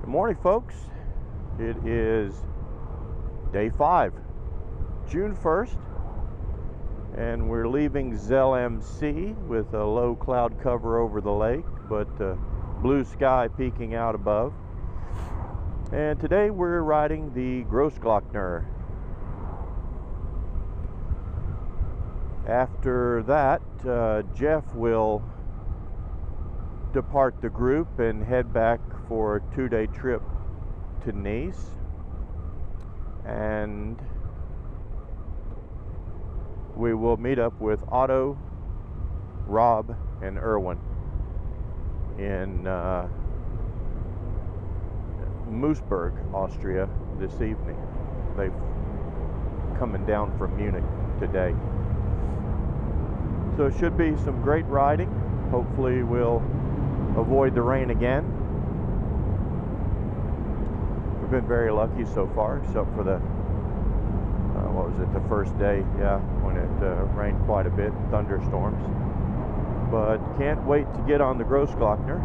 Good morning, folks. It is day 5, June 1st, and we're leaving Zell Am See with a low cloud cover over the lake, but blue sky peeking out above. And today we're riding the Grossglockner. After that, Jeff will depart the group and head back for a 2-day trip to Nice, and we will meet up with Otto, Rob, and Erwin in Moosburg, Austria this evening. They've coming down from Munich today. So it should be some great riding. Hopefully we'll avoid the rain again. We've been very lucky so far, except for the what was it, the first day, yeah, when it rained quite a bit, thunderstorms. But can't wait to get on the Grossglockner.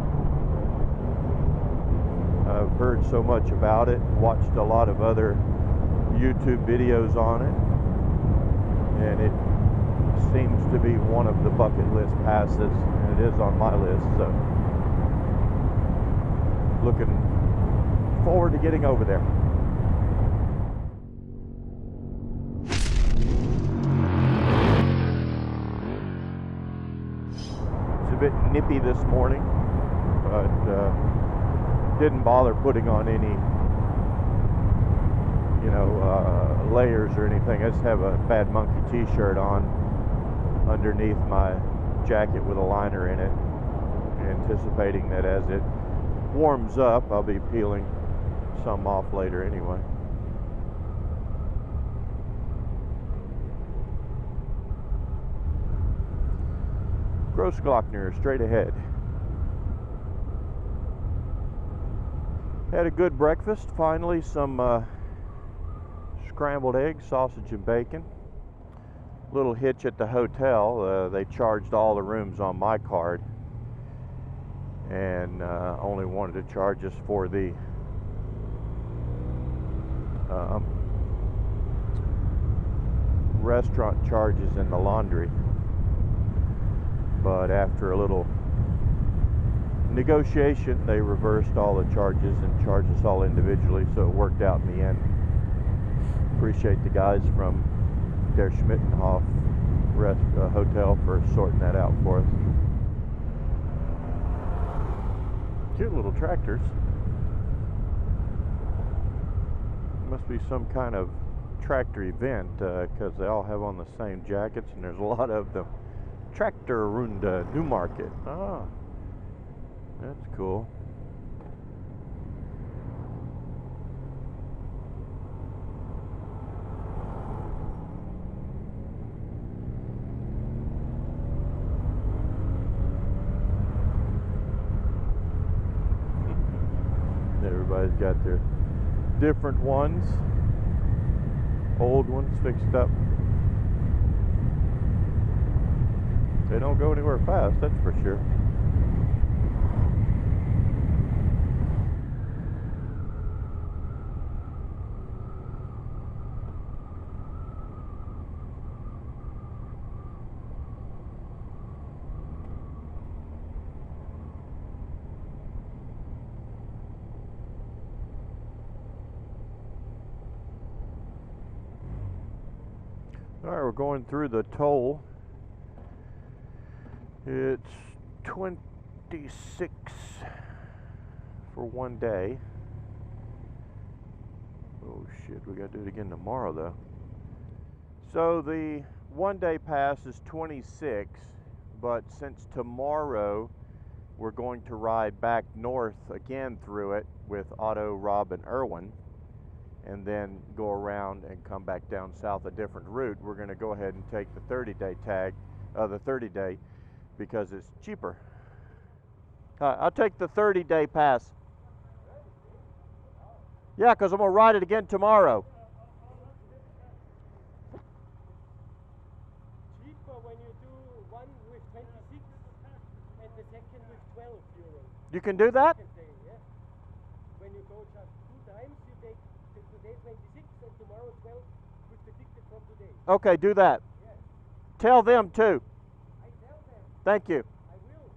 I've heard so much about it, watched a lot of other YouTube videos on it, and it seems to be one of the bucket list passes, and it is on my list, so looking forward to getting over there. It's a bit nippy this morning, but didn't bother putting on any, layers or anything. I just have a Bad Monkey t-shirt on underneath my jacket with a liner in it, anticipating that as it warms up, I'll be peeling some off later anyway. Grossglockner, straight ahead. Had a good breakfast, finally some scrambled eggs, sausage and bacon. Little hitch at the hotel, they charged all the rooms on my card and only wanted to charge us for the restaurant charges and the laundry. But after a little negotiation, they reversed all the charges and charged us all individually, so it worked out in the end. Appreciate the guys from Der Schmittenhof hotel for sorting that out for us. Cute little tractors. Must be some kind of tractor event, because they all have on the same jackets, and there's a lot of them. Tractor Runde Newmarket. Ah, that's cool. Everybody's got their different ones. Old ones fixed up. They don't go anywhere fast, that's for sure. All right, we're going through the toll. It's 26 for one day. Oh shit, we gotta do it again tomorrow though. So the 1-day pass is 26, but since tomorrow we're going to ride back north again through it with Otto, Rob, and Erwin, and then go around and come back down south a different route, we're going to go ahead and take the 30-day tag, the 30-day, because it's cheaper. I'll take the 30-day pass. Yeah, because I'm going to ride it again tomorrow. Cheaper when you do one with 26 and the second with 12 euros. You can do that? Day, yeah? When you go just 2 times. You take today 26 and tomorrow 12 with the ticket from today. Okay, do that. Yes. Tell them too. I tell them. Thank you. I will.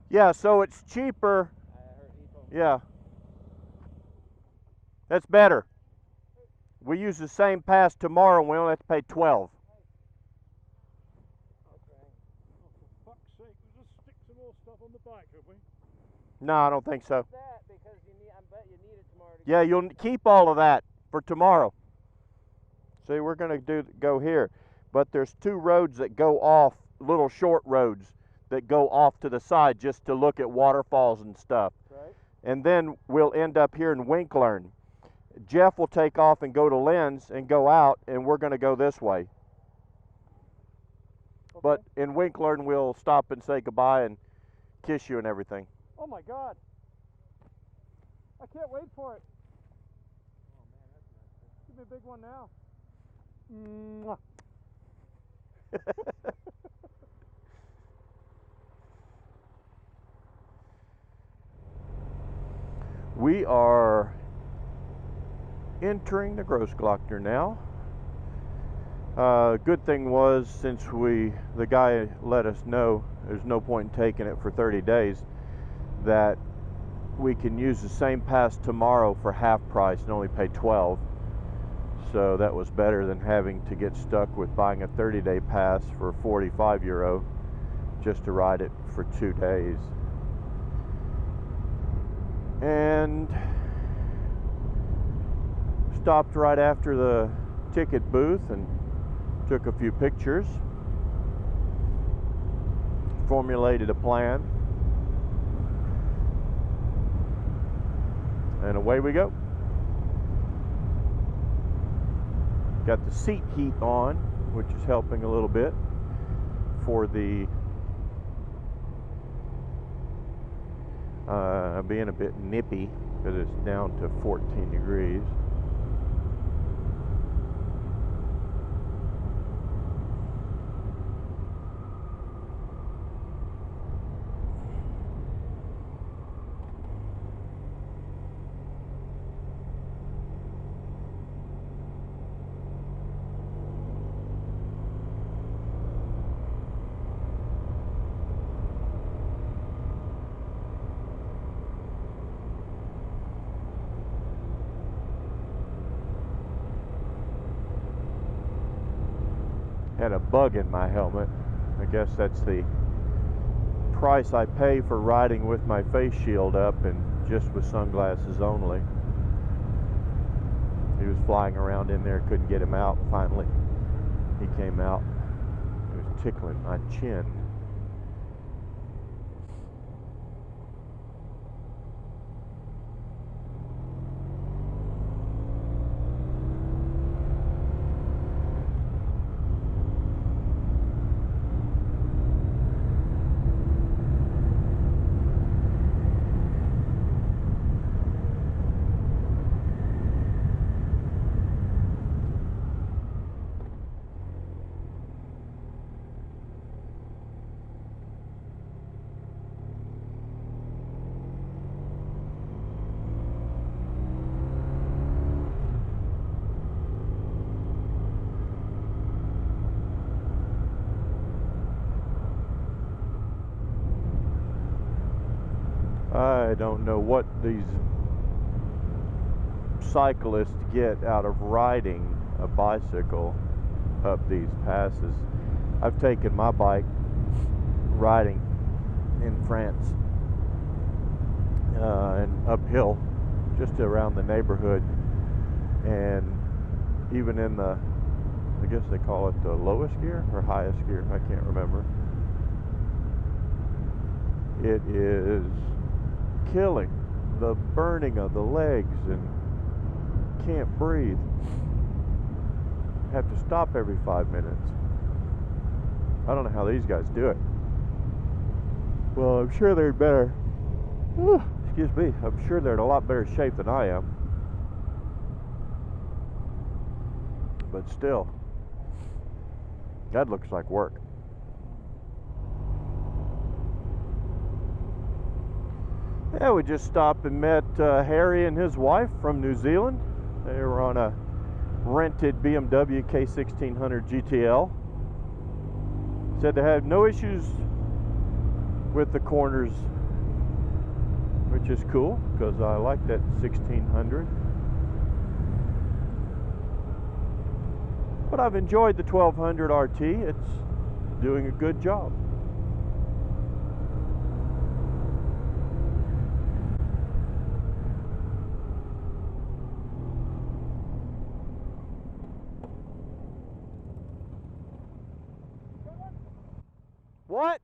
Yeah, so it's cheaper. I heard he told me. Yeah. That's better. We use the same pass tomorrow and we only have to pay 12. Okay. Oh, for fuck's sake, we'll just stick some more stuff on the bike, have we? No, I don't think so. That because you need. I bet you need it tomorrow. To Yeah, you'll keep all of that for tomorrow. See, we're going to go here, but there's 2 roads that go off, little short roads that go off to the side just to look at waterfalls and stuff. Right. And then we'll end up here in Winklern. Jeff will take off and go to Lynn's and go out, and we're going to go this way. Okay. But in Winklern, we'll stop and say goodbye and kiss you and everything. Oh my God. I can't wait for it. Oh man, that's nice. Give me a big one now. Mwah. We are entering the Grossglockner now. Good thing was, since the guy let us know there's no point in taking it for 30 days, that we can use the same pass tomorrow for half price and only pay 12. So that was better than having to get stuck with buying a 30-day pass for €45 just to ride it for 2 days. And stopped right after the ticket booth and took a few pictures, formulated a plan, and away we go. Got the seat heat on, which is helping a little bit for the being a bit nippy, because it's down to 14 degrees. Had a bug in my helmet. I guess that's the price I pay for riding with my face shield up and just with sunglasses only. He was flying around in there, couldn't get him out. Finally, he came out. He was tickling my chin. I don't know what these cyclists get out of riding a bicycle up these passes. I've taken my bike riding in France and uphill just around the neighborhood, and even in the, I guess they call it the lowest gear or highest gear, I can't remember. It is killing, the burning of the legs, and can't breathe. Have to stop every 5 minutes. I don't know how these guys do it. Well, I'm sure they're better. Excuse me. I'm sure they're in a lot better shape than I am. But still, that looks like work. Yeah, we just stopped and met Harry and his wife from New Zealand. They were on a rented BMW K1600 GTL. Said they had no issues with the corners, which is cool because I like that 1600. But I've enjoyed the 1200 RT. It's doing a good job. What?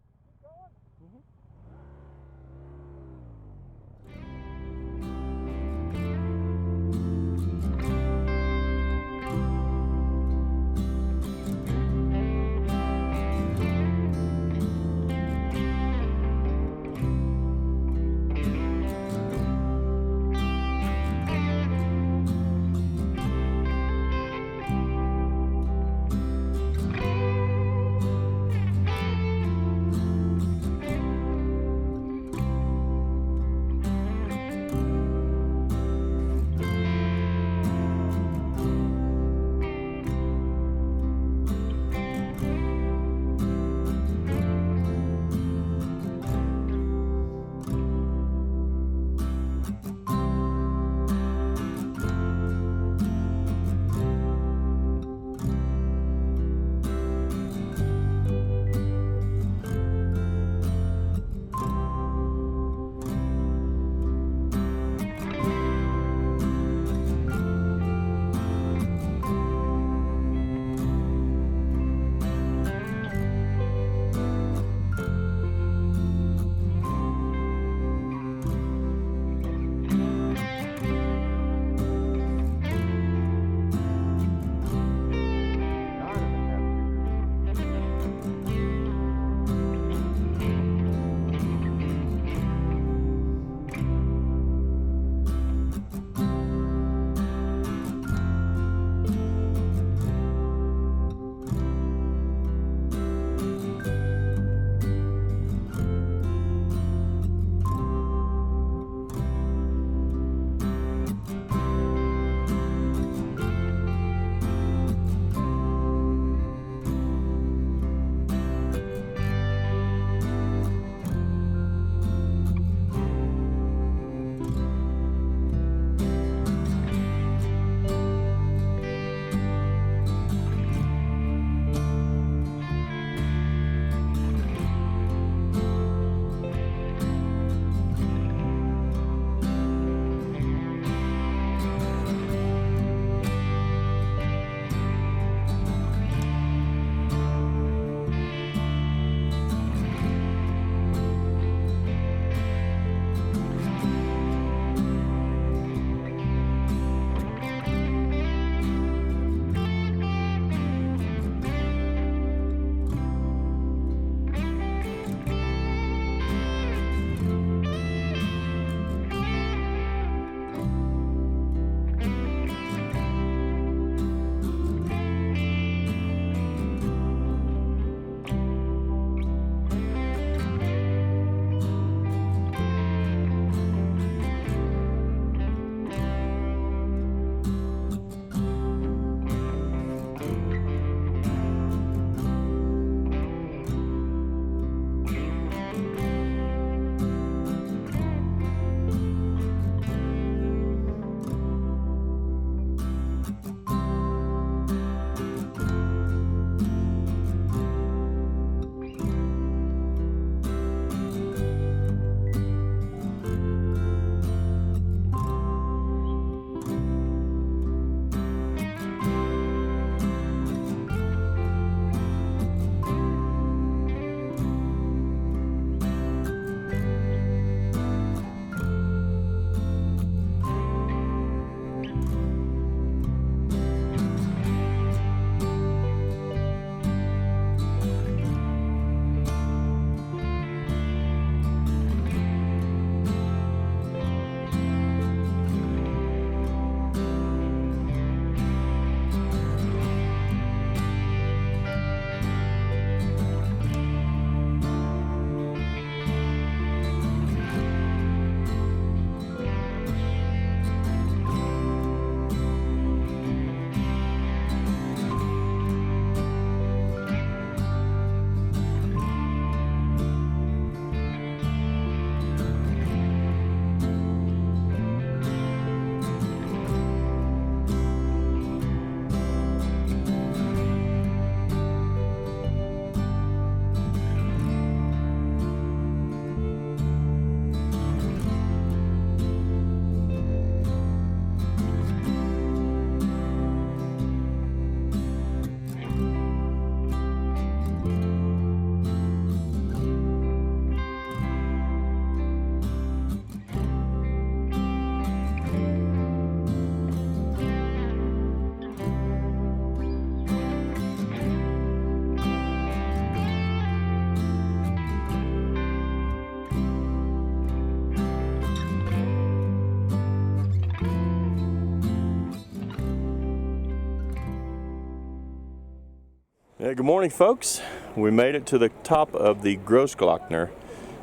Hey, good morning, folks. We made it to the top of the Grossglockner.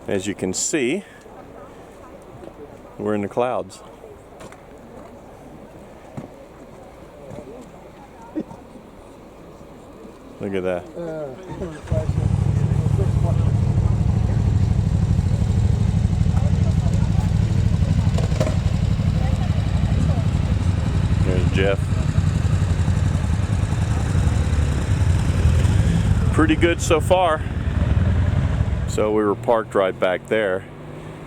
As you can see, we're in the clouds. Look at that. There's Jeff. Pretty good so far. So we were parked right back there,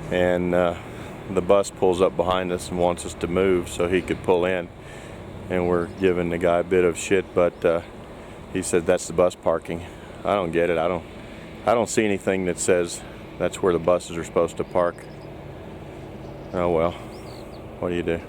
and the bus pulls up behind us and wants us to move so he could pull in, and we're giving the guy a bit of shit, but he said that's the bus parking. I don't get it. I don't see anything that says that's where the buses are supposed to park. Oh well, what do you do?